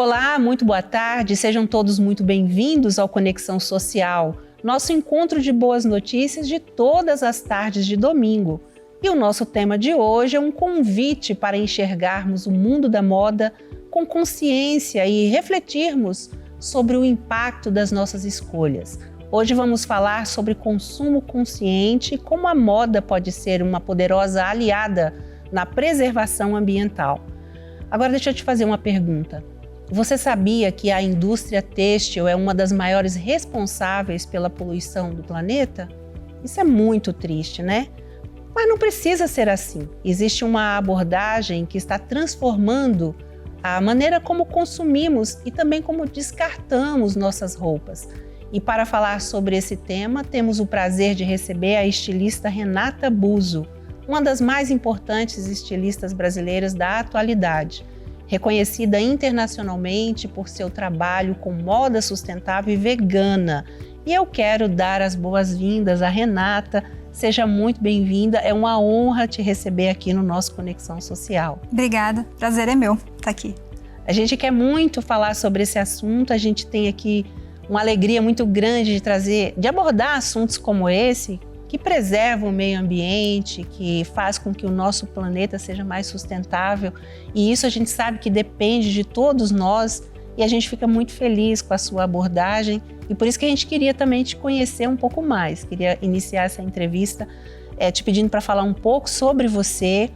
Olá, muito boa tarde, sejam todos muito bem-vindos ao Conexão Social, nosso encontro de boas notícias de todas as tardes de domingo. E o nosso tema de hoje é um convite para enxergarmos o mundo da moda com consciência e refletirmos sobre o impacto das nossas escolhas. Hoje vamos falar sobre consumo consciente e como a moda pode ser uma poderosa aliada na preservação ambiental. Agora deixa eu te fazer uma pergunta. Você sabia que a indústria têxtil é uma das maiores responsáveis pela poluição do planeta? Isso é muito triste, né? Mas não precisa ser assim. Existe uma abordagem que está transformando a maneira como consumimos e também como descartamos nossas roupas. E para falar sobre esse tema, temos o prazer de receber a estilista Renata Buso, uma das mais importantes estilistas brasileiras da atualidade, reconhecida internacionalmente por seu trabalho com moda sustentável e vegana. E eu quero dar as boas-vindas à Renata. Seja muito bem-vinda, é uma honra te receber aqui no nosso Conexão Social. Obrigada, prazer é meu estar aqui. A gente quer muito falar sobre esse assunto, a gente tem aqui uma alegria muito grande de abordar assuntos como esse, que preservam o meio ambiente, que faz com que o nosso planeta seja mais sustentável. E isso a gente sabe que depende de todos nós e a gente fica muito feliz com a sua abordagem. E por isso que a gente queria também te conhecer um pouco mais. Queria iniciar essa entrevista te pedindo para falar um pouco sobre você,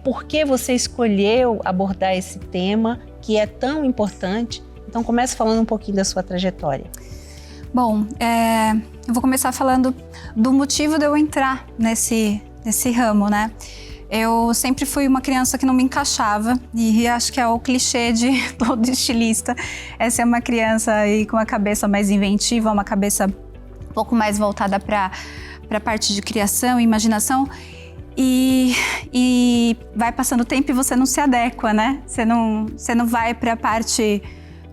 por que você escolheu abordar esse tema que é tão importante. Então comece falando um pouquinho da sua trajetória. Bom, eu vou começar falando do motivo de eu entrar nesse ramo, né? Eu sempre fui uma criança que não me encaixava e acho que é o clichê de todo estilista. Essa é uma criança aí com a cabeça mais inventiva, uma cabeça um pouco mais voltada para a parte de criação e imaginação. E vai passando o tempo e você não se adequa, né? Você não vai para a parte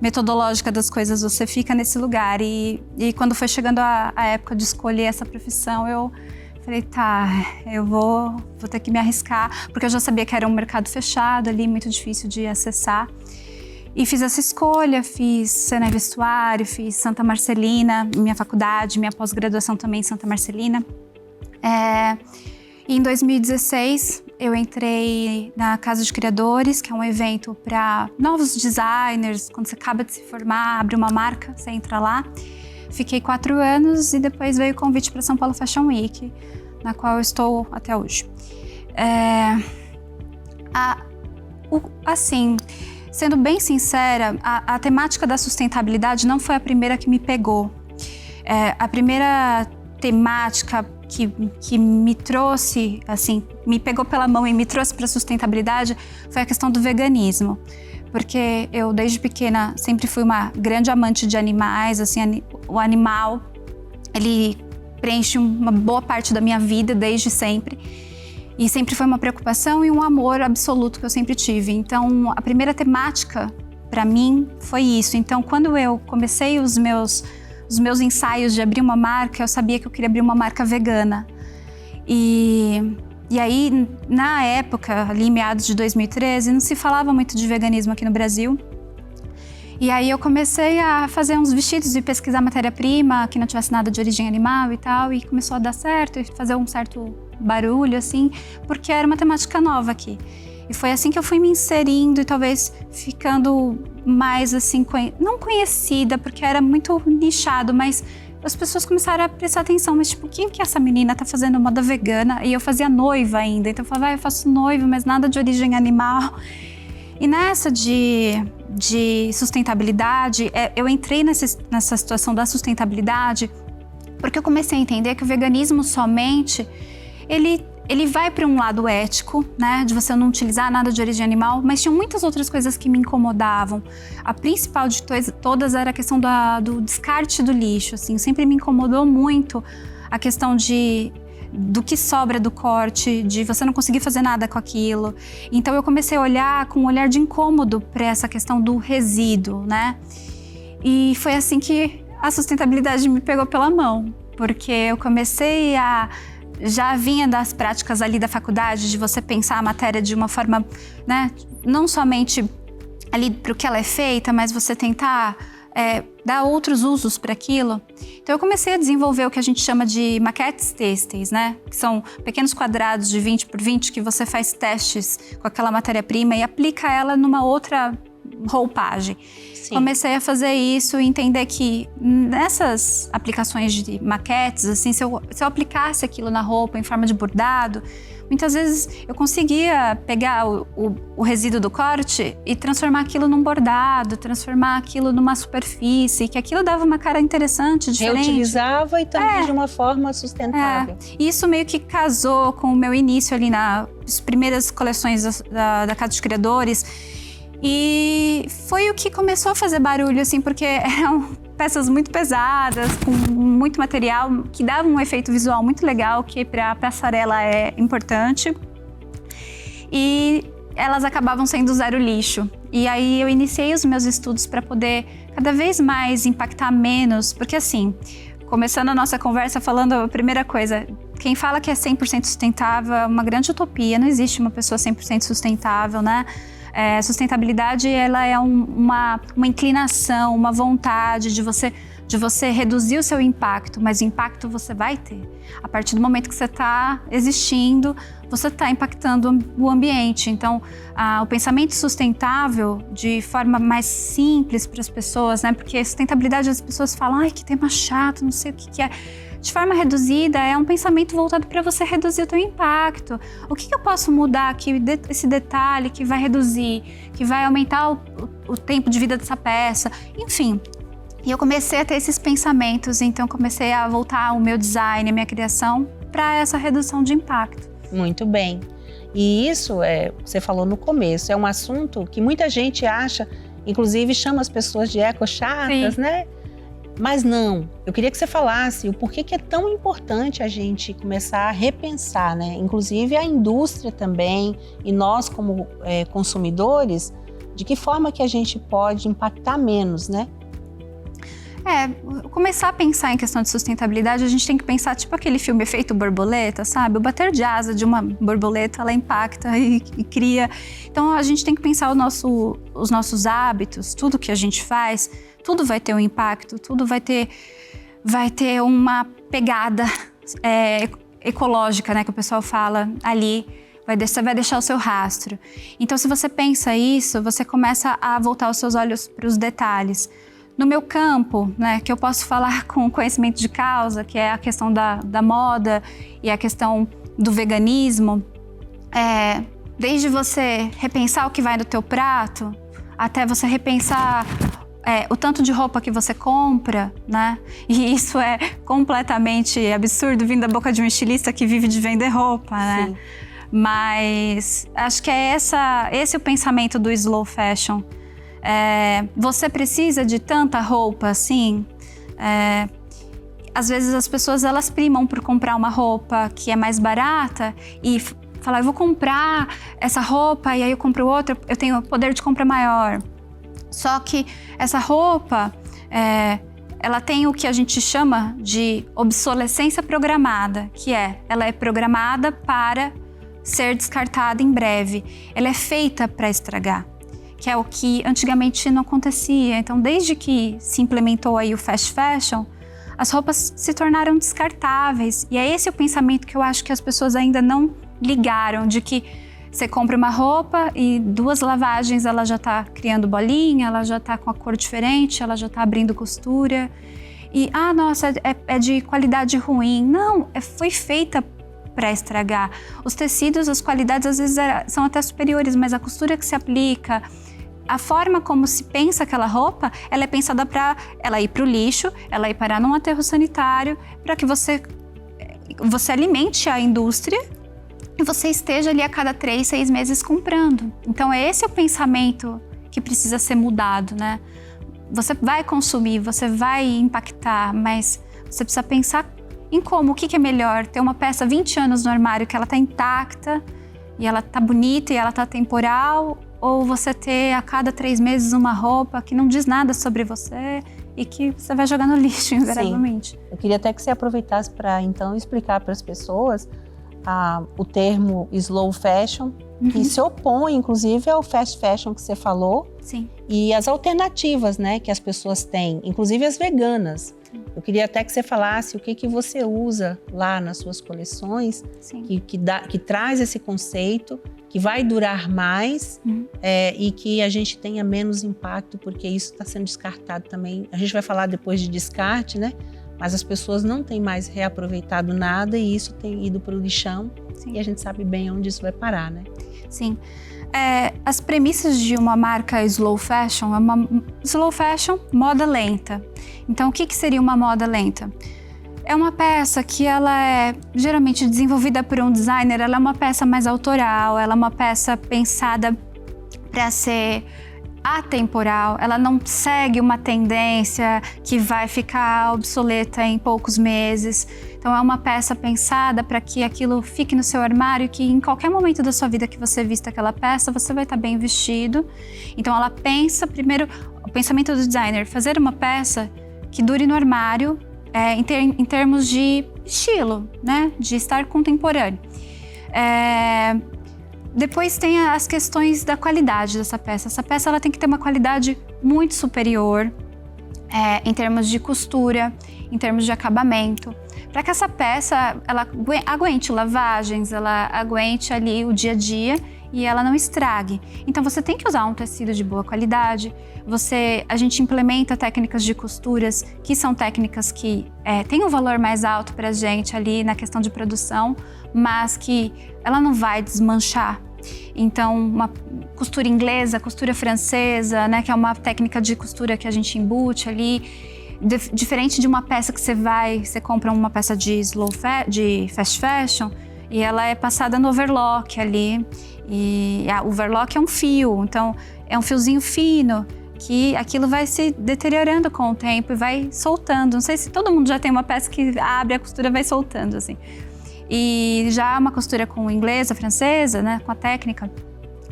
metodológica das coisas, você fica nesse lugar. E quando foi chegando a época de escolher essa profissão, eu falei, tá, eu vou ter que me arriscar, porque eu já sabia que era um mercado fechado ali, muito difícil de acessar. E fiz essa escolha, fiz Senai Vestuário, fiz Santa Marcelina, minha faculdade, minha pós-graduação também em Santa Marcelina. E em 2016, eu entrei na Casa de Criadores, que é um evento para novos designers. Quando você acaba de se formar, abre uma marca, você entra lá. Fiquei 4 anos e depois veio o convite para São Paulo Fashion Week, na qual eu estou até hoje. Assim, sendo bem sincera, a temática da sustentabilidade não foi a primeira que me pegou. A primeira temática que me trouxe, assim, me pegou pela mão e me trouxe para a sustentabilidade foi a questão do veganismo. Porque eu, desde pequena, sempre fui uma grande amante de animais, assim, o animal, ele preenche uma boa parte da minha vida desde sempre. E sempre foi uma preocupação e um amor absoluto que eu sempre tive. Então, a primeira temática, para mim, foi isso. Então, quando eu comecei os meus ensaios de abrir uma marca, eu sabia que eu queria abrir uma marca vegana. E aí, na época, ali meados de 2013, não se falava muito de veganismo aqui no Brasil. E aí eu comecei a fazer uns vestidos e pesquisar matéria-prima que não tivesse nada de origem animal e tal, e começou a dar certo e fazer um certo barulho, assim, porque era uma temática nova aqui. E foi assim que eu fui me inserindo e talvez ficando mais, assim, não conhecida, porque era muito nichado, mas as pessoas começaram a prestar atenção, mas tipo, quem que essa menina tá fazendo moda vegana? E eu fazia noiva ainda, então eu falava, eu faço noiva, mas nada de origem animal. E nessa de sustentabilidade, eu entrei nessa situação da sustentabilidade porque eu comecei a entender que o veganismo somente, ele vai para um lado ético, né, de você não utilizar nada de origem animal, mas tinham muitas outras coisas que me incomodavam. A principal de todas era a questão do descarte do lixo, assim, sempre me incomodou muito a questão do que sobra do corte, de você não conseguir fazer nada com aquilo. Então eu comecei a olhar com um olhar de incômodo para essa questão do resíduo, né? E foi assim que a sustentabilidade me pegou pela mão, porque eu comecei já vinha das práticas ali da faculdade, de você pensar a matéria de uma forma, né, não somente ali para o que ela é feita, mas você tentar dar outros usos para aquilo. Então eu comecei a desenvolver o que a gente chama de maquetes têxteis, né? Que são pequenos quadrados de 20 por 20 que você faz testes com aquela matéria-prima e aplica ela numa outra roupagem. Sim. Comecei a fazer isso e entender que nessas aplicações de maquetes, assim, se eu aplicasse aquilo na roupa em forma de bordado, muitas vezes eu conseguia pegar o resíduo do corte e transformar aquilo num bordado, transformar aquilo numa superfície, que aquilo dava uma cara interessante, diferente. Reutilizava e também de uma forma sustentável. Isso meio que casou com o meu início ali nas primeiras coleções da Casa dos Criadores. E foi o que começou a fazer barulho, assim, porque eram peças muito pesadas, com muito material, que davam um efeito visual muito legal, que para a passarela é importante. E elas acabavam sendo zero lixo. E aí eu iniciei os meus estudos para poder cada vez mais impactar menos, porque assim, começando a nossa conversa falando a primeira coisa, quem fala que é 100% sustentável é uma grande utopia, não existe uma pessoa 100% sustentável, né? Sustentabilidade, ela é uma inclinação, uma vontade de você reduzir o seu impacto, mas o impacto você vai ter. A partir do momento que você está existindo, você está impactando o ambiente. Então, o pensamento sustentável, de forma mais simples para as pessoas, né? Porque sustentabilidade, as pessoas falam, ai, que tema chato, não sei o que é. De forma reduzida, é um pensamento voltado para você reduzir o teu impacto. O que eu posso mudar aqui, esse detalhe que vai reduzir, que vai aumentar o tempo de vida dessa peça, enfim. E eu comecei a ter esses pensamentos, então comecei a voltar o meu design, a minha criação, para essa redução de impacto. Muito bem. E isso, você falou no começo, é um assunto que muita gente acha, inclusive chama as pessoas de eco-chatas, né? Mas não, eu queria que você falasse o porquê que é tão importante a gente começar a repensar, né? Inclusive a indústria também e nós como consumidores, de que forma que a gente pode impactar menos, né? Começar a pensar em questão de sustentabilidade, a gente tem que pensar tipo aquele filme Efeito Borboleta, sabe? O bater de asa de uma borboleta, ela impacta e cria. Então a gente tem que pensar os nossos hábitos, tudo que a gente faz, tudo vai ter um impacto, tudo vai ter uma pegada ecológica, né? Que o pessoal fala ali. Você vai deixar o seu rastro. Então se você pensa isso, você começa a voltar os seus olhos para os detalhes. No meu campo, né, que eu posso falar com conhecimento de causa, que é a questão da moda e a questão do veganismo, desde você repensar o que vai no teu prato, até você repensar o tanto de roupa que você compra, né? E isso é completamente absurdo vindo da boca de um estilista que vive de vender roupa, né? Sim. Mas acho que é esse o pensamento do slow fashion. Você precisa de tanta roupa assim? Às vezes as pessoas elas primam por comprar uma roupa que é mais barata e falar, eu vou comprar essa roupa e aí eu compro outra, eu tenho poder de compra maior. Só que essa roupa, ela tem o que a gente chama de obsolescência programada, que ela é programada para ser descartada em breve. Ela é feita para estragar, que é o que antigamente não acontecia. Então, desde que se implementou aí o fast fashion, as roupas se tornaram descartáveis. E é esse o pensamento que eu acho que as pessoas ainda não ligaram, de que você compra uma roupa e 2 lavagens ela já está criando bolinha, ela já está com a cor diferente, ela já está abrindo costura. E, nossa, é de qualidade ruim. Não, foi feita para estragar. Os tecidos, as qualidades às vezes são até superiores, mas a costura que se aplica, a forma como se pensa aquela roupa, ela é pensada para ela ir para o lixo, ela ir parar num aterro sanitário, para que você alimente a indústria e você esteja ali a cada 3, 6 meses comprando. Então esse é o pensamento que precisa ser mudado, né? Você vai consumir, você vai impactar, mas você precisa pensar em o que é melhor, ter uma peça 20 anos no armário que ela está intacta e ela está bonita e ela está temporal, ou você ter a cada 3 meses uma roupa que não diz nada sobre você e que você vai jogar no lixo, invariavelmente. Sim. Eu queria até que você aproveitasse para então explicar para as pessoas o termo slow fashion, que se opõe, inclusive, ao fast fashion que você falou. Sim. E as alternativas, né, que as pessoas têm, inclusive as veganas. Eu queria até que você falasse o que você usa lá nas suas coleções, que traz esse conceito, que vai durar mais e que a gente tenha menos impacto, porque isso está sendo descartado também. A gente vai falar depois de descarte, né? Mas as pessoas não têm mais reaproveitado nada e isso tem ido para o lixão. Sim. E a gente sabe bem onde isso vai parar, né? Sim. As premissas de uma marca slow fashion é uma slow fashion, moda lenta. Então, o que seria uma moda lenta? É uma peça que ela é geralmente desenvolvida por um designer, ela é uma peça mais autoral, ela é uma peça pensada para ser atemporal, ela não segue uma tendência que vai ficar obsoleta em poucos meses. Então é uma peça pensada para que aquilo fique no seu armário, que em qualquer momento da sua vida que você vista aquela peça, você vai estar bem vestido. Então ela pensa, primeiro, o pensamento do designer, fazer uma peça que dure no armário em termos de estilo, né? De estar contemporâneo. Depois tem as questões da qualidade dessa peça. Essa peça ela tem que ter uma qualidade muito superior em termos de costura, em termos de acabamento, para que essa peça ela aguente lavagens, ela aguente ali o dia a dia e ela não estrague. Então você tem que usar um tecido de boa qualidade. A gente implementa técnicas de costuras que são técnicas que têm um valor mais alto para a gente ali na questão de produção, mas que ela não vai desmanchar. Então, uma costura inglesa, costura francesa, né, que é uma técnica de costura que a gente embute ali, diferente de uma peça que você compra uma peça de fast fashion e ela é passada no overlock ali. E o overlock é um fio, então é um fiozinho fino que aquilo vai se deteriorando com o tempo e vai soltando. Não sei se todo mundo já tem uma peça que abre a costura e vai soltando assim. E já uma costura com inglesa, francesa, né, com a técnica,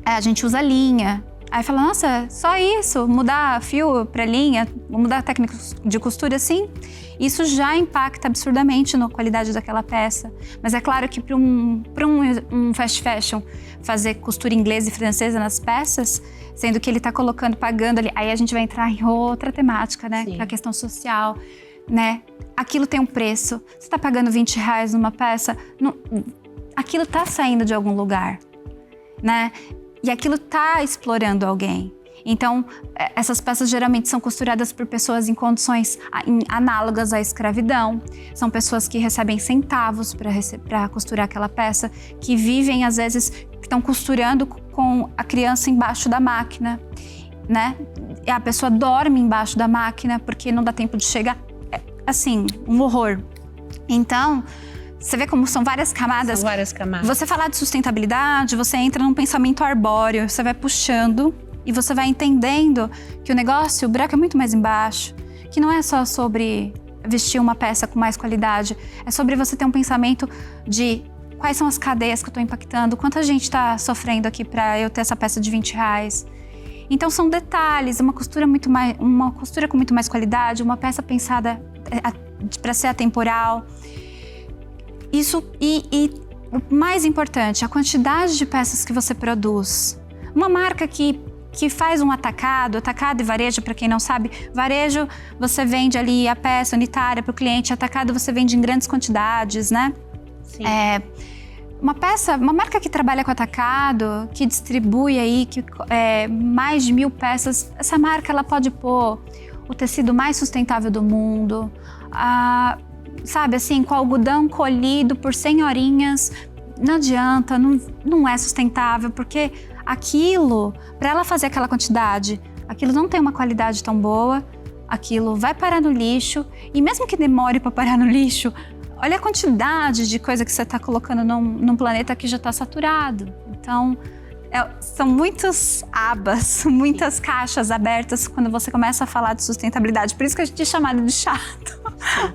a gente usa linha. Aí fala, nossa, só isso? Mudar fio para linha, mudar a técnica de costura assim? Isso já impacta absurdamente na qualidade daquela peça. Mas é claro que para um fast fashion fazer costura inglesa e francesa nas peças, sendo que ele está pagando ali, aí a gente vai entrar em outra temática, né, que é a questão social, né? Aquilo tem um preço. Você está pagando R$20 numa peça, aquilo está saindo de algum lugar, né? E aquilo está explorando alguém. Então, essas peças geralmente são costuradas por pessoas em condições análogas à escravidão. São pessoas que recebem centavos para costurar aquela peça, que vivem, às vezes, estão costurando com a criança embaixo da máquina, né? E a pessoa dorme embaixo da máquina porque não dá tempo de chegar. Assim, um horror. Então, você vê como são várias camadas. São várias camadas. Você falar de sustentabilidade, você entra num pensamento arbóreo, você vai puxando e você vai entendendo que o buraco é muito mais embaixo, que não é só sobre vestir uma peça com mais qualidade, é sobre você ter um pensamento de quais são as cadeias que eu estou impactando, quanta gente está sofrendo aqui para eu ter essa peça de R$20. Então são detalhes, uma costura com muito mais qualidade, uma peça pensada para ser atemporal. Isso e o mais importante, a quantidade de peças que você produz. Uma marca que faz um atacado e varejo, para quem não sabe, varejo você vende ali a peça unitária para o cliente, atacado você vende em grandes quantidades, né? Sim. Uma marca que trabalha com atacado, que distribui aí mais de 1000 peças, essa marca ela pode pôr o tecido mais sustentável do mundo, sabe assim, com algodão colhido por senhorinhas, não adianta, não é sustentável, porque aquilo, para ela fazer aquela quantidade, aquilo não tem uma qualidade tão boa, aquilo vai parar no lixo, e mesmo que demore para parar no lixo, olha a quantidade de coisa que você está colocando num planeta que já está saturado. Então, são muitas abas, muitas caixas abertas quando você começa a falar de sustentabilidade. Por isso que a gente é chamado de chato. Sim.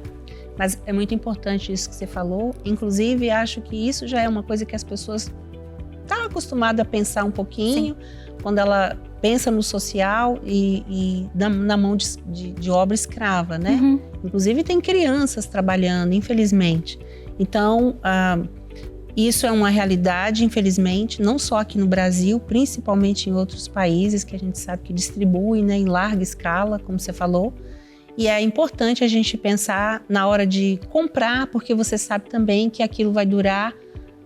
Mas é muito importante isso que você falou. Inclusive, acho que isso já é uma coisa que as pessoas estão acostumadas a pensar um pouquinho. Sim. Quando ela pensa no social e na mão de obra escrava, né? Uhum. Inclusive, tem crianças trabalhando, infelizmente. Então, Isso é uma realidade, infelizmente, não só aqui no Brasil, principalmente em outros países que a gente sabe que distribuem, né, em larga escala, como você falou. E é importante a gente pensar na hora de comprar, porque você sabe também que aquilo vai durar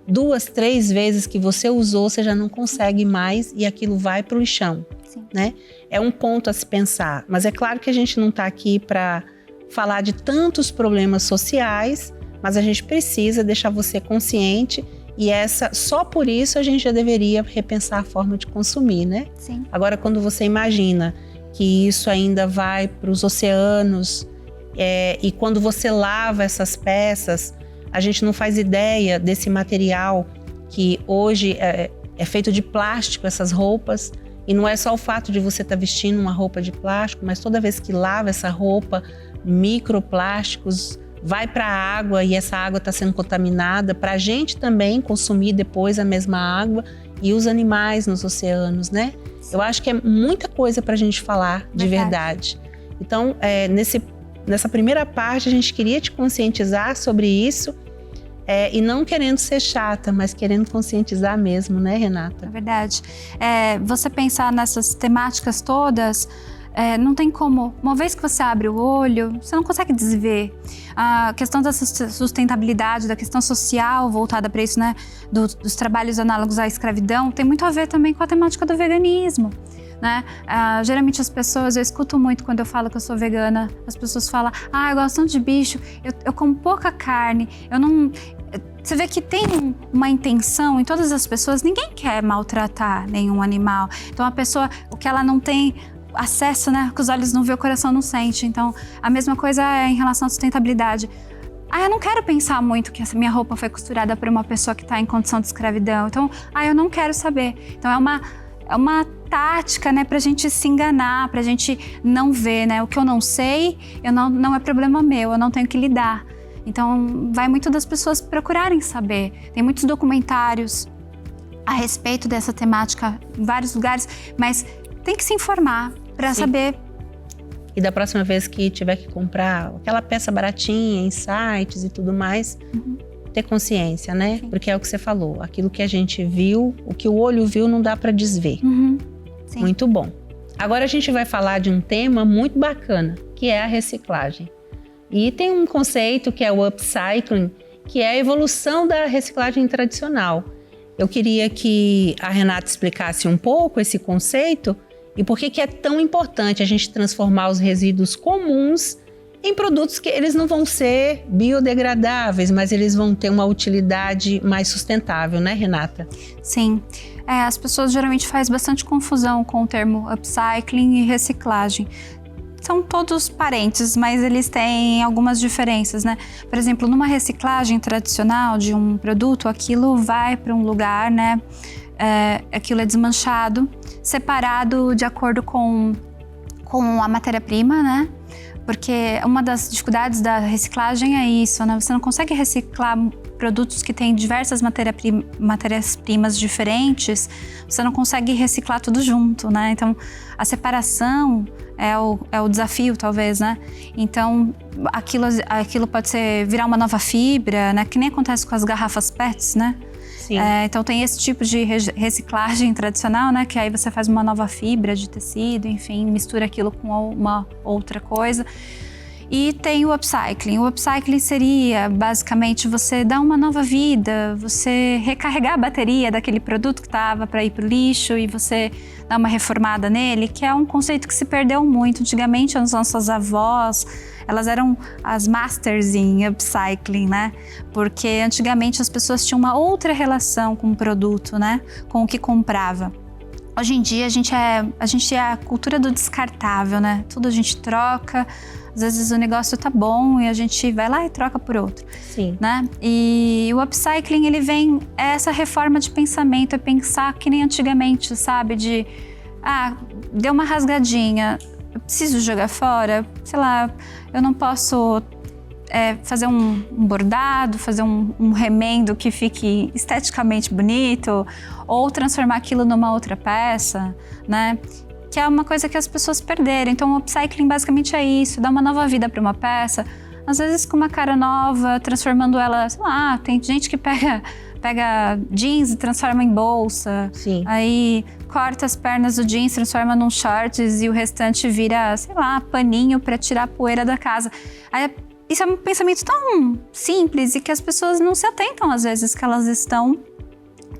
2, 3 vezes que você usou, você já não consegue mais e aquilo vai para o lixão, né? É um ponto a se pensar, mas é claro que a gente não está aqui para falar de tantos problemas sociais, mas a gente precisa deixar você consciente e só por isso a gente já deveria repensar a forma de consumir, né? Sim. Agora, quando você imagina que isso ainda vai para os oceanos e quando você lava essas peças, a gente não faz ideia desse material que hoje é feito de plástico, essas roupas, e não é só o fato de você estar vestindo uma roupa de plástico, mas toda vez que lava essa roupa, microplásticos vai para a água e essa água está sendo contaminada para a gente também consumir depois a mesma água e os animais nos oceanos, né? Eu acho que é muita coisa para a gente falar de verdade. Então, nessa primeira parte, a gente queria te conscientizar sobre isso e não querendo ser chata, mas querendo conscientizar mesmo, né, Renata? É verdade. Você pensar nessas temáticas todas, não tem como, uma vez que você abre o olho, você não consegue desver. A questão da sustentabilidade, da questão social voltada para isso, né, dos trabalhos análogos à escravidão, tem muito a ver também com a temática do veganismo, né? Geralmente as pessoas, eu escuto muito quando eu falo que eu sou vegana, as pessoas falam, eu gosto tanto de bicho, eu como pouca carne, eu não... Você vê que tem uma intenção em todas as pessoas, ninguém quer maltratar nenhum animal. Então a pessoa, o que ela não tem acesso, né, que os olhos não vê, o coração não sente. Então, a mesma coisa é em relação à sustentabilidade. Eu não quero pensar muito que essa minha roupa foi costurada por uma pessoa que está em condição de escravidão. Então, eu não quero saber. Então, é uma tática, né, pra gente se enganar, pra gente não ver, né, o que eu não sei, não é problema meu, eu não tenho que lidar. Então, vai muito das pessoas procurarem saber. Tem muitos documentários a respeito dessa temática em vários lugares, mas tem que se informar para saber. E da próxima vez que tiver que comprar aquela peça baratinha em sites e tudo mais, ter consciência, né? Sim. Porque é o que você falou, aquilo que a gente viu, o que o olho viu não dá para desver. Sim. Muito bom. Agora a gente vai falar de um tema muito bacana, que é a reciclagem. E tem um conceito que é o upcycling, que é a evolução da reciclagem tradicional. Eu queria que a Renata explicasse um pouco esse conceito e por que é tão importante a gente transformar os resíduos comuns em produtos que eles não vão ser biodegradáveis, mas eles vão ter uma utilidade mais sustentável, né, Renata? Sim. As pessoas geralmente fazem bastante confusão com o termo upcycling e reciclagem. São todos parentes, mas eles têm algumas diferenças, né? Por exemplo, numa reciclagem tradicional de um produto, aquilo vai para um lugar, né? Aquilo é desmanchado, separado de acordo com a matéria-prima, né? Porque uma das dificuldades da reciclagem é isso, né? Você não consegue reciclar produtos que têm diversas matérias-primas diferentes, você não consegue reciclar tudo junto, né? Então, a separação é o desafio, talvez, né? Então, aquilo pode virar uma nova fibra, né? Que nem acontece com as garrafas PETs, né? Sim. Então, tem esse tipo de reciclagem tradicional, né? Que aí você faz uma nova fibra de tecido, enfim, mistura aquilo com uma outra coisa. E tem o upcycling. O upcycling seria, basicamente, você dar uma nova vida, você recarregar a bateria daquele produto que estava para ir para o lixo e você dar uma reformada nele, que é um conceito que se perdeu muito. Antigamente, as nossas avós, elas eram as masters em upcycling, né? Porque antigamente as pessoas tinham uma outra relação com o produto, né? Com o que comprava. Hoje em dia, a gente é a cultura do descartável, né? Tudo a gente troca. Às vezes o negócio tá bom e a gente vai lá e troca por outro. Sim. Né? E o upcycling, ele vem, essa reforma de pensamento, é pensar que nem antigamente, sabe? Deu uma rasgadinha, eu preciso jogar fora, sei lá, eu não posso fazer um bordado, fazer um remendo que fique esteticamente bonito, ou transformar aquilo numa outra peça, né? Que é uma coisa que as pessoas perderam. Então, o upcycling basicamente é isso, dar uma nova vida para uma peça, às vezes com uma cara nova, transformando ela, sei lá, tem gente que pega pega jeans e transforma em bolsa. Sim. Aí corta as pernas do jeans, transforma num shorts e o restante vira, sei lá, paninho para tirar a poeira da casa. Aí, isso é um pensamento tão simples e que as pessoas não se atentam às vezes que elas estão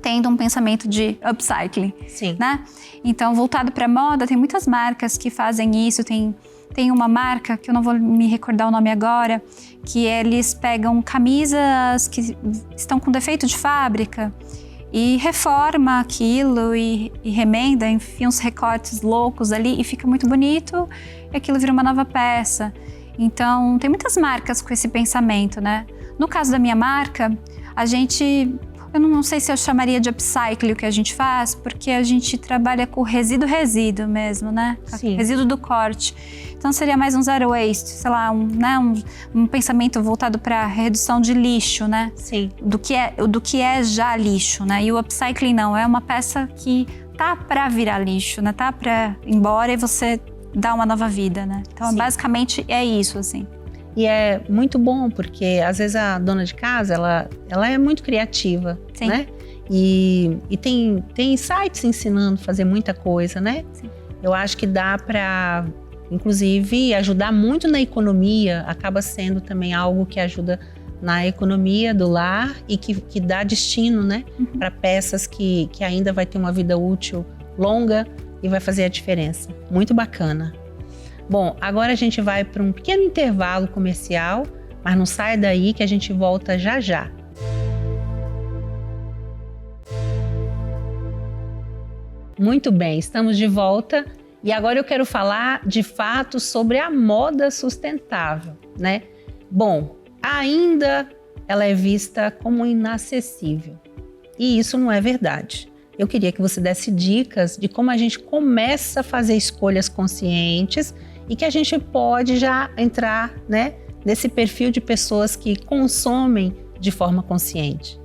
tendo um pensamento de upcycling, Sim. né? Então, voltado para moda, tem muitas marcas que fazem isso. Tem uma marca, que eu não vou me recordar o nome agora, que eles pegam camisas que estão com defeito de fábrica e reforma aquilo e remenda, enfim, uns recortes loucos ali e fica muito bonito e aquilo vira uma nova peça. Então, tem muitas marcas com esse pensamento, né? No caso da minha marca, a gente... Eu não sei se eu chamaria de upcycling o que a gente faz, porque a gente trabalha com resíduo mesmo, né? Sim. Resíduo do corte. Então seria mais um zero waste, sei lá, um pensamento voltado para redução de lixo, né? Sim. Do que é já lixo, né? E o upcycling não, é uma peça que tá para virar lixo, né? Tá para ir embora e você dá uma nova vida, né? Então Sim. basicamente é isso, assim. E é muito bom, porque às vezes a dona de casa, ela é muito criativa, Sim. né? E tem sites ensinando a fazer muita coisa, né? Sim. Eu acho que dá para, inclusive, ajudar muito na economia, acaba sendo também algo que ajuda na economia do lar e que dá destino, né? Para peças que ainda vai ter uma vida útil longa e vai fazer a diferença. Muito bacana. Bom, agora a gente vai para um pequeno intervalo comercial, mas não sai daí que a gente volta já já. Muito bem, estamos de volta e agora eu quero falar de fato sobre a moda sustentável, né? Bom, ainda ela é vista como inacessível e isso não é verdade. Eu queria que você desse dicas de como a gente começa a fazer escolhas conscientes e que a gente pode já entrar, né, nesse perfil de pessoas que consomem de forma consciente.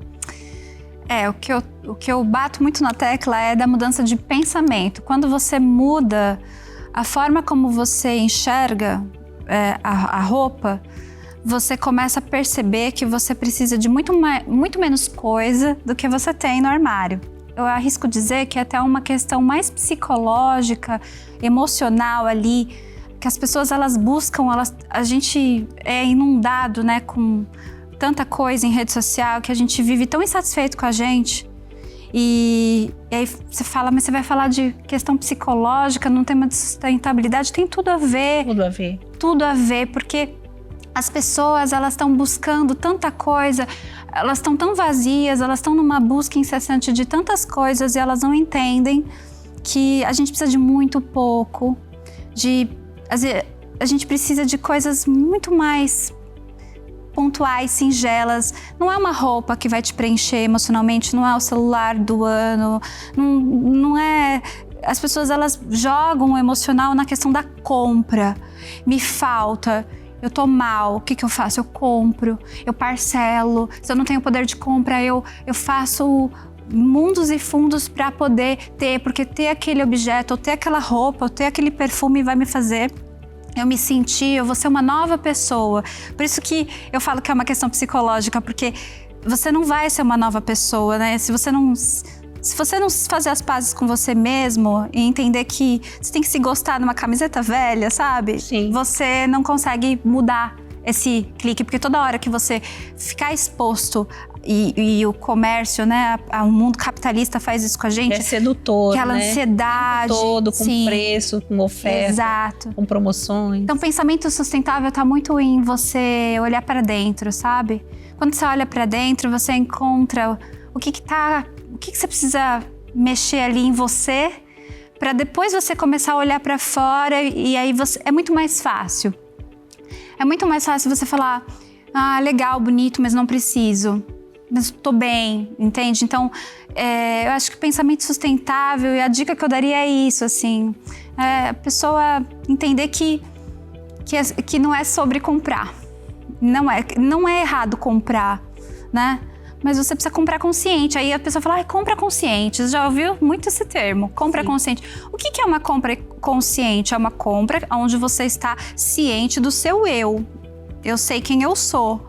O que eu bato muito na tecla é da mudança de pensamento. Quando você muda a forma como você enxerga a roupa, você começa a perceber que você precisa de muito menos coisa do que você tem no armário. Eu arrisco dizer que é até uma questão mais psicológica, emocional ali, que as pessoas elas buscam, a gente é inundado, né, com tanta coisa em rede social que a gente vive tão insatisfeito com a gente. E aí você fala, mas você vai falar de questão psicológica num tema de sustentabilidade? Tem tudo a ver. Tudo a ver. Tudo a ver, porque as pessoas elas estão buscando tanta coisa, elas estão tão vazias, elas estão numa busca incessante de tantas coisas e elas não entendem que a gente precisa de muito pouco, a gente precisa de coisas muito mais pontuais, singelas. Não é uma roupa que vai te preencher emocionalmente, não é o celular do ano, não é... As pessoas elas jogam o emocional na questão da compra. Me falta, eu tô mal, o que eu faço? Eu compro, eu parcelo. Se eu não tenho poder de compra, eu faço mundos e fundos para poder ter, porque ter aquele objeto, ou ter aquela roupa, ou ter aquele perfume vai me fazer eu me sentir, eu vou ser uma nova pessoa. Por isso que eu falo que é uma questão psicológica, porque você não vai ser uma nova pessoa, né? Se você não fazer as pazes com você mesmo e entender que você tem que se gostar numa camiseta velha, sabe? Sim. Você não consegue mudar esse clique, porque toda hora que você ficar exposto e o comércio, né, o mundo capitalista faz isso com a gente. É sedutor, aquela né? ansiedade. Todo, com sim, preço, com oferta, exato, com promoções. Então, o pensamento sustentável tá muito em você olhar para dentro, sabe? Quando você olha para dentro, você encontra o que você precisa mexer ali em você, para depois você começar a olhar para fora e aí é muito mais fácil. É muito mais fácil você falar, legal, bonito, mas não preciso. Mas tô bem, entende? Então, eu acho que o pensamento sustentável e a dica que eu daria é isso, assim. A pessoa entender que não é sobre comprar. Não é errado comprar, né? Mas você precisa comprar consciente. Aí a pessoa fala, compra consciente. Você já ouviu muito esse termo, compra Sim. consciente. O que é uma compra consciente? É uma compra onde você está ciente do seu eu. Eu sei quem eu sou.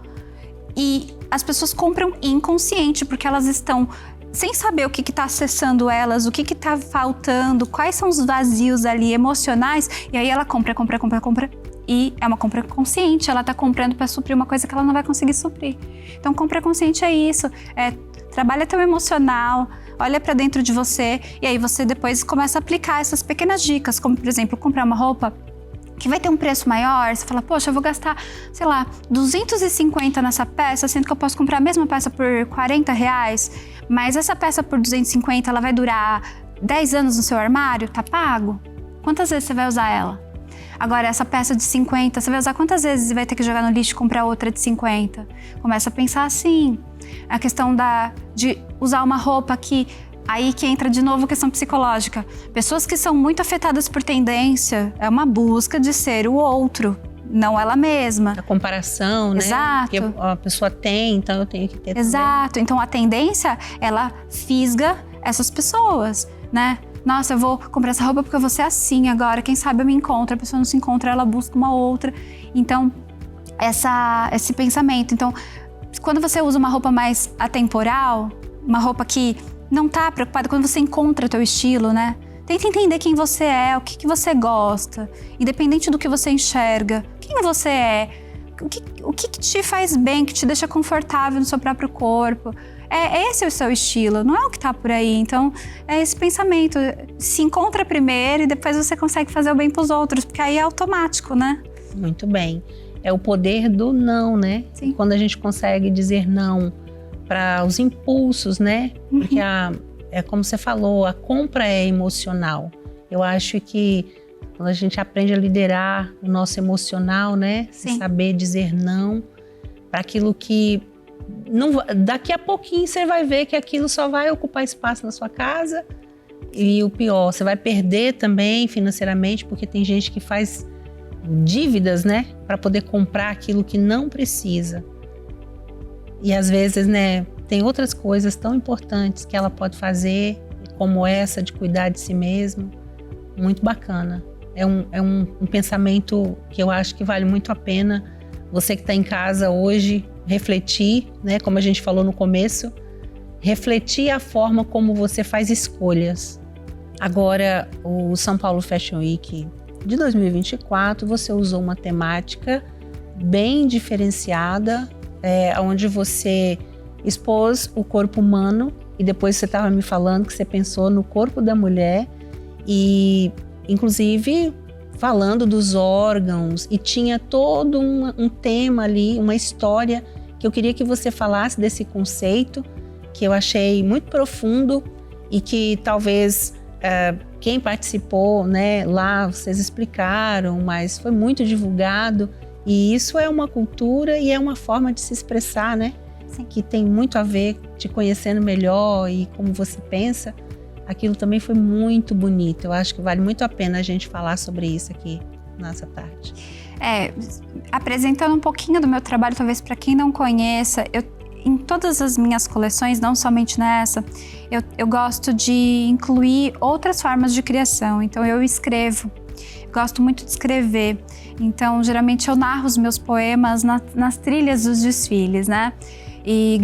E as pessoas compram inconsciente, porque elas estão sem saber o que está acessando elas, o que está faltando, quais são os vazios ali emocionais, e aí ela compra. E é uma compra consciente, ela está comprando para suprir uma coisa que ela não vai conseguir suprir. Então, compra consciente é isso, trabalha teu emocional, olha para dentro de você, e aí você depois começa a aplicar essas pequenas dicas, como, por exemplo, comprar uma roupa que vai ter um preço maior, você fala, poxa, eu vou gastar, sei lá, 250 nessa peça, sendo que eu posso comprar a mesma peça por R$40, mas essa peça por 250, ela vai durar 10 anos no seu armário, tá pago? Quantas vezes você vai usar ela? Agora, essa peça de 50, você vai usar quantas vezes e vai ter que jogar no lixo e comprar outra de 50? Começa a pensar assim. A questão de usar uma roupa que... Aí que entra de novo a questão psicológica. Pessoas que são muito afetadas por tendência, é uma busca de ser o outro, não ela mesma. A comparação, né? Exato. Que a pessoa tem, então eu tenho que ter Exato. também. Então a tendência, ela fisga essas pessoas, né? Nossa, eu vou comprar essa roupa porque eu vou ser assim agora. Quem sabe eu me encontro. A pessoa não se encontra, ela busca uma outra. Então, esse pensamento. Então, quando você usa uma roupa mais atemporal, uma roupa que não tá preocupada, quando você encontra o teu estilo, né? Tenta entender quem você é, o que você gosta. Independente do que você enxerga. Quem você é. O que te faz bem, que te deixa confortável no seu próprio corpo. Esse é o seu estilo, não é o que tá por aí. Então, é esse pensamento. Se encontra primeiro e depois você consegue fazer o bem pros outros, porque aí é automático, né? Muito bem. É o poder do não, né? Sim. Quando a gente consegue dizer não para os impulsos, né? Porque é como você falou, a compra é emocional. Eu acho que quando a gente aprende a liderar o nosso emocional, né? Sim. Saber dizer não para aquilo que não, daqui a pouquinho você vai ver que aquilo só vai ocupar espaço na sua casa e o pior, você vai perder também financeiramente, porque tem gente que faz dívidas, né? Para poder comprar aquilo que não precisa. E às vezes, né, tem outras coisas tão importantes que ela pode fazer, como essa de cuidar de si mesma. Muito bacana. É um pensamento que eu acho que vale muito a pena você que está em casa hoje refletir, né, como a gente falou no começo, refletir a forma como você faz escolhas. Agora, o São Paulo Fashion Week de 2024, você usou uma temática bem diferenciada, onde você expôs o corpo humano e depois você estava me falando que você pensou no corpo da mulher e, inclusive, falando dos órgãos e tinha todo um tema ali, uma história que eu queria que você falasse desse conceito que eu achei muito profundo e que talvez quem participou, né, lá vocês explicaram, mas foi muito divulgado. E isso é uma cultura e é uma forma de se expressar, né? Sim. Que tem muito a ver, te conhecendo melhor e como você pensa. Aquilo também foi muito bonito. Eu acho que vale muito a pena a gente falar sobre isso aqui nessa tarde. Apresentando um pouquinho do meu trabalho, talvez para quem não conheça, em todas as minhas coleções, não somente nessa, eu gosto de incluir outras formas de criação. Então eu escrevo. Gosto muito de escrever, então geralmente eu narro os meus poemas nas trilhas dos desfiles, né? E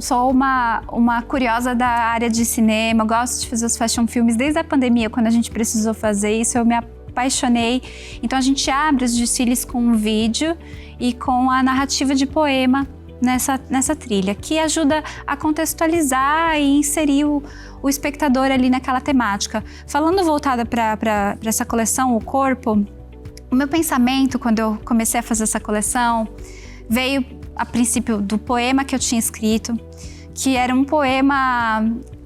sou uma curiosa da área de cinema, gosto de fazer os fashion filmes desde a pandemia, quando a gente precisou fazer isso, eu me apaixonei. Então a gente abre os desfiles com um vídeo e com a narrativa de poema nessa trilha, que ajuda a contextualizar e inserir o espectador ali naquela temática. Falando voltada para essa coleção, o corpo, o meu pensamento quando eu comecei a fazer essa coleção veio a princípio do poema que eu tinha escrito, que era um poema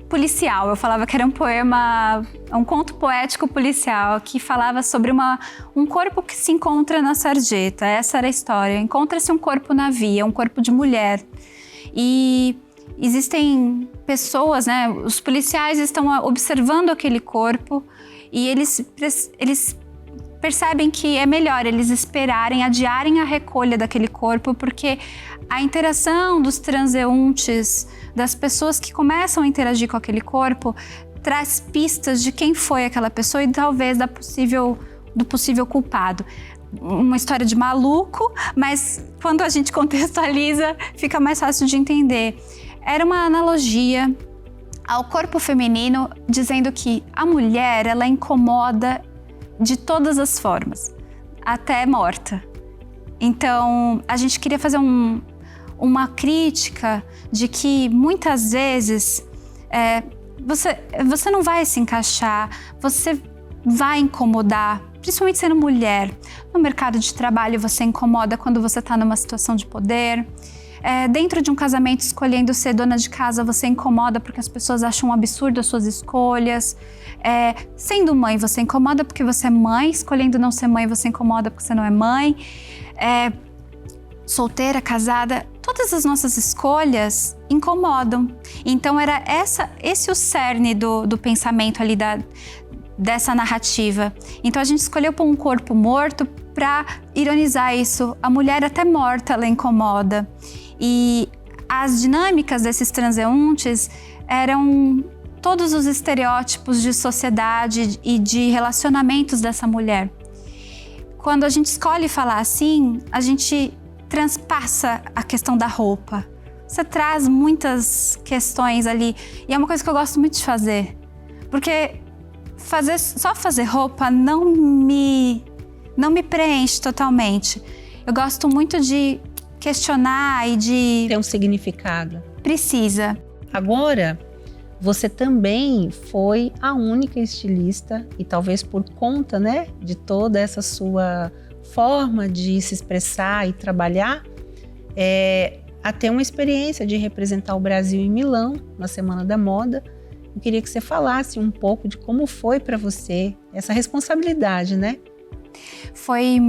policial. Eu falava que era um conto poético policial que falava sobre um corpo que se encontra na sarjeta. Essa era a história. Encontra-se um corpo na via, um corpo de mulher. E existem pessoas, né? Os policiais estão observando aquele corpo e eles percebem que é melhor eles esperarem, adiarem a recolha daquele corpo, porque a interação dos transeuntes, das pessoas que começam a interagir com aquele corpo, traz pistas de quem foi aquela pessoa e talvez do possível culpado. uma história de maluco, mas quando a gente contextualiza, fica mais fácil de entender. Era uma analogia ao corpo feminino, dizendo que a mulher, ela incomoda de todas as formas, até morta. Então, a gente queria fazer uma crítica de que muitas vezes você não vai se encaixar, você vai incomodar, principalmente sendo mulher. No mercado de trabalho você incomoda quando você está numa situação de poder. Dentro de um casamento, escolhendo ser dona de casa, você incomoda porque as pessoas acham um absurdo as suas escolhas. Sendo mãe, você incomoda porque você é mãe. Escolhendo não ser mãe, você incomoda porque você não é mãe. Solteira, casada, todas as nossas escolhas incomodam. Então era esse o cerne do pensamento ali dessa narrativa. Então a gente escolheu pôr um corpo morto para ironizar isso. A mulher até morta, ela incomoda. E as dinâmicas desses transeuntes eram todos os estereótipos de sociedade e de relacionamentos dessa mulher. Quando a gente escolhe falar assim, a gente transpassa a questão da roupa. Você traz muitas questões ali. E é uma coisa que eu gosto muito de fazer. Porque só fazer roupa não me preenche totalmente. Eu gosto muito de questionar e de... Ter um significado. Precisa. Agora, você também foi a única estilista, e talvez por conta, né, de toda essa sua forma de se expressar e trabalhar, a ter uma experiência de representar o Brasil em Milão, na Semana da Moda. Eu queria que você falasse um pouco de como foi para você essa responsabilidade, né? Foi,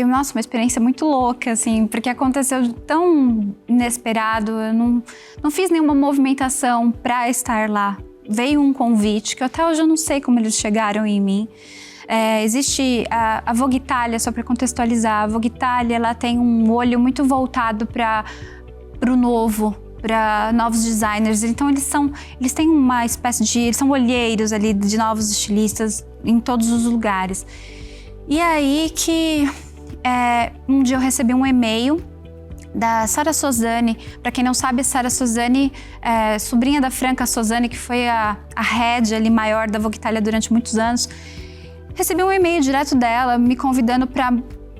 nossa, uma experiência muito louca, assim, porque aconteceu tão inesperado. Eu não fiz nenhuma movimentação para estar lá. Veio um convite, que até hoje eu não sei como eles chegaram em mim. Existe a Vogue Italia, só para contextualizar, a Vogue Italia, ela tem um olho muito voltado para o novo, para novos designers. Então eles têm uma espécie de... Eles são olheiros ali de novos estilistas em todos os lugares. E aí que um dia eu recebi um e-mail da Sara Sozani. Para quem não sabe, Sara Sozani é sobrinha da Franca Sozani, que foi a head ali maior da Vogue Italia durante muitos anos. Recebi um e-mail direto dela, me convidando para...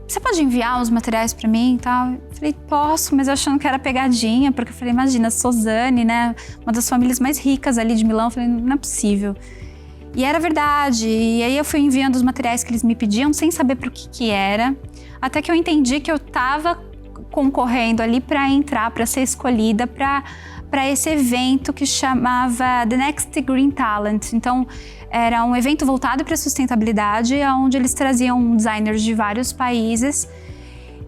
Você pode enviar os materiais para mim e tal? Eu falei, posso, mas eu achando que era pegadinha, porque eu falei, imagina, Sozani, né? Uma das famílias mais ricas ali de Milão. Eu falei, não é possível. E era verdade. E aí eu fui enviando os materiais que eles me pediam, sem saber para o que era. Até que eu entendi que eu estava concorrendo ali para entrar, para ser escolhida para esse evento que chamava The Next Green Talent. Então, era um evento voltado para a sustentabilidade, onde eles traziam designers de vários países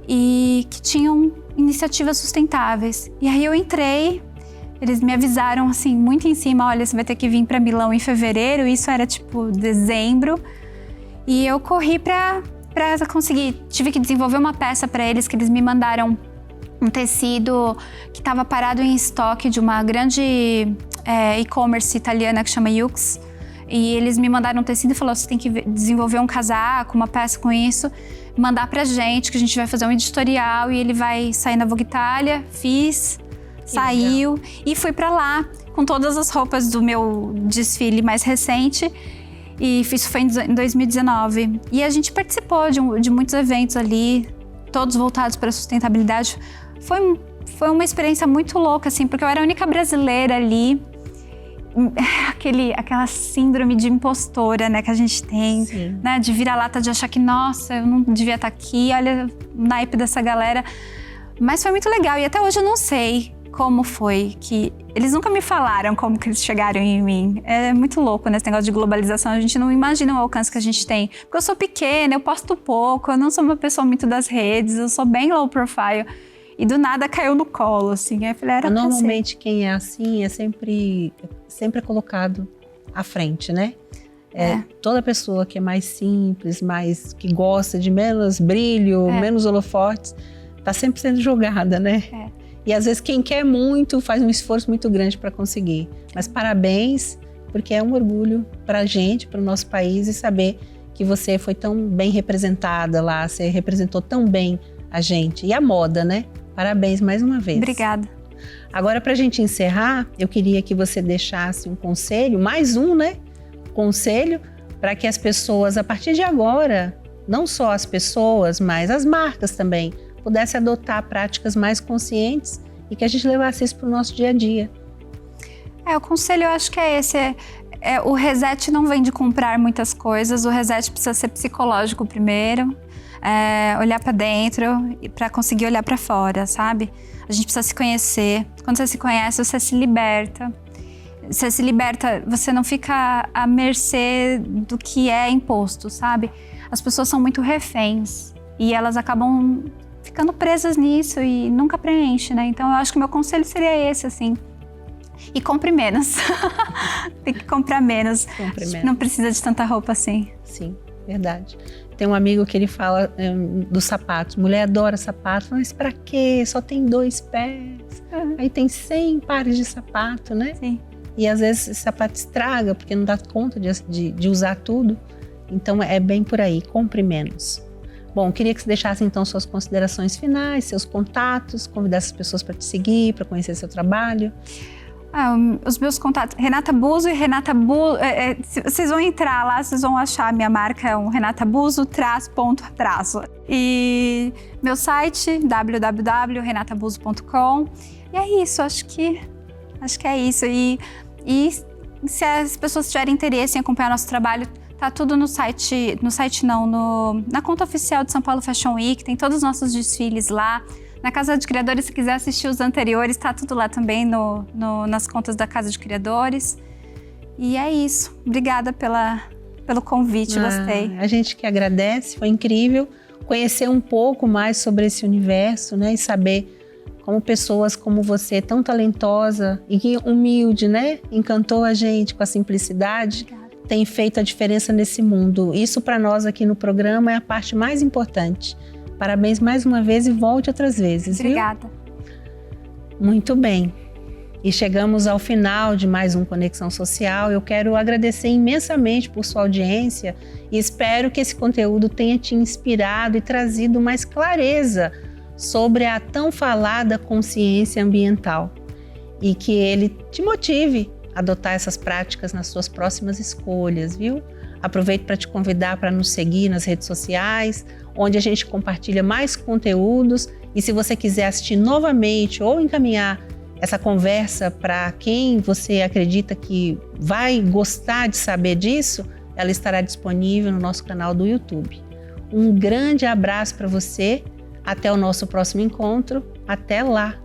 e que tinham iniciativas sustentáveis. E aí eu entrei, eles me avisaram assim, muito em cima, olha, você vai ter que vir para Milão em fevereiro, isso era tipo dezembro. E eu corri para conseguir, tive que desenvolver uma peça para eles, que eles me mandaram um tecido que estava parado em estoque de uma grande e-commerce italiana que chama Yux. E eles me mandaram um tecido e falaram, você tem que desenvolver um casaco, uma peça com isso, mandar pra gente, que a gente vai fazer um editorial e ele vai sair na Vogue Italia. Fiz, saiu e fui pra lá com todas as roupas do meu desfile mais recente. E isso foi em 2019. E a gente participou de muitos eventos ali, todos voltados para a sustentabilidade. Foi uma experiência muito louca, assim, porque eu era a única brasileira ali. Aquela síndrome de impostora, né, que a gente tem, né, de vira-lata, de achar que, nossa, eu não devia estar aqui, olha o naipe dessa galera. Mas foi muito legal, e até hoje eu não sei como foi que... Eles nunca me falaram como que eles chegaram em mim. É muito louco, né, esse negócio de globalização, a gente não imagina o alcance que a gente tem. Porque eu sou pequena, eu posto pouco, eu não sou uma pessoa muito das redes, eu sou bem low profile. E do nada caiu no colo, assim. Aí eu falei, era normalmente quem é assim é sempre colocado à frente, né? Toda pessoa que é mais simples, que gosta de menos brilho, menos holofotes, tá sempre sendo jogada, né? E às vezes quem quer muito faz um esforço muito grande para conseguir. Mas parabéns, porque é um orgulho pra gente, pro nosso país, e saber que você foi tão bem representada lá, você representou tão bem a gente. E a moda, né? Parabéns mais uma vez. Obrigada. Agora, para a gente encerrar, eu queria que você deixasse um conselho, mais um, né? Conselho para que as pessoas, a partir de agora, não só as pessoas, mas as marcas também, pudessem adotar práticas mais conscientes e que a gente levasse isso para o nosso dia a dia. O conselho eu acho que é esse. O reset não vem de comprar muitas coisas, o reset precisa ser psicológico primeiro, olhar para dentro para conseguir olhar para fora, sabe? A gente precisa se conhecer. Quando você se conhece, você se liberta. Você se liberta, você não fica à mercê do que é imposto, sabe? As pessoas são muito reféns e elas acabam ficando presas nisso e nunca preenchem, né? Então eu acho que o meu conselho seria esse, assim. E compre menos. Tem que comprar menos. Compre menos. Não precisa de tanta roupa assim. Sim, verdade. Tem um amigo que ele fala dos sapatos. Mulher adora sapato. Mas pra quê? Só tem 2 pés. Aí tem 100 pares de sapato, né? Sim. E às vezes esse sapato estraga porque não dá conta de usar tudo. Então é bem por aí. Compre menos. Bom, queria que você deixasse então suas considerações finais, seus contatos, convidasse as pessoas para te seguir, para conhecer seu trabalho. Os meus contatos, Renata Buso e Renata Buso, vocês vão entrar lá, vocês vão achar a minha marca, é um Renata Buso _. E meu site, www.renatabuso.com. E é isso, acho que é isso. E se as pessoas tiverem interesse em acompanhar nosso trabalho, tá tudo no site não, na conta oficial de São Paulo Fashion Week, tem todos os nossos desfiles lá. Na Casa de Criadores, se quiser assistir os anteriores, tá tudo lá também nas contas da Casa de Criadores. E é isso. Obrigada pelo convite, gostei. A gente que agradece, foi incrível conhecer um pouco mais sobre esse universo, né? E saber como pessoas como você, tão talentosa e que humilde, né? Encantou a gente com a simplicidade. Obrigada. Tem feito a diferença nesse mundo. Isso para nós aqui no programa é a parte mais importante. Parabéns mais uma vez e volte outras vezes, Obrigada. Viu? Muito bem. E chegamos ao final de mais um Conexão Social. Eu quero agradecer imensamente por sua audiência e espero que esse conteúdo tenha te inspirado e trazido mais clareza sobre a tão falada consciência ambiental e que ele te motive a adotar essas práticas nas suas próximas escolhas, viu? Aproveito para te convidar para nos seguir nas redes sociais, onde a gente compartilha mais conteúdos. E se você quiser assistir novamente ou encaminhar essa conversa para quem você acredita que vai gostar de saber disso, ela estará disponível no nosso canal do YouTube. Um grande abraço para você, até o nosso próximo encontro, até lá!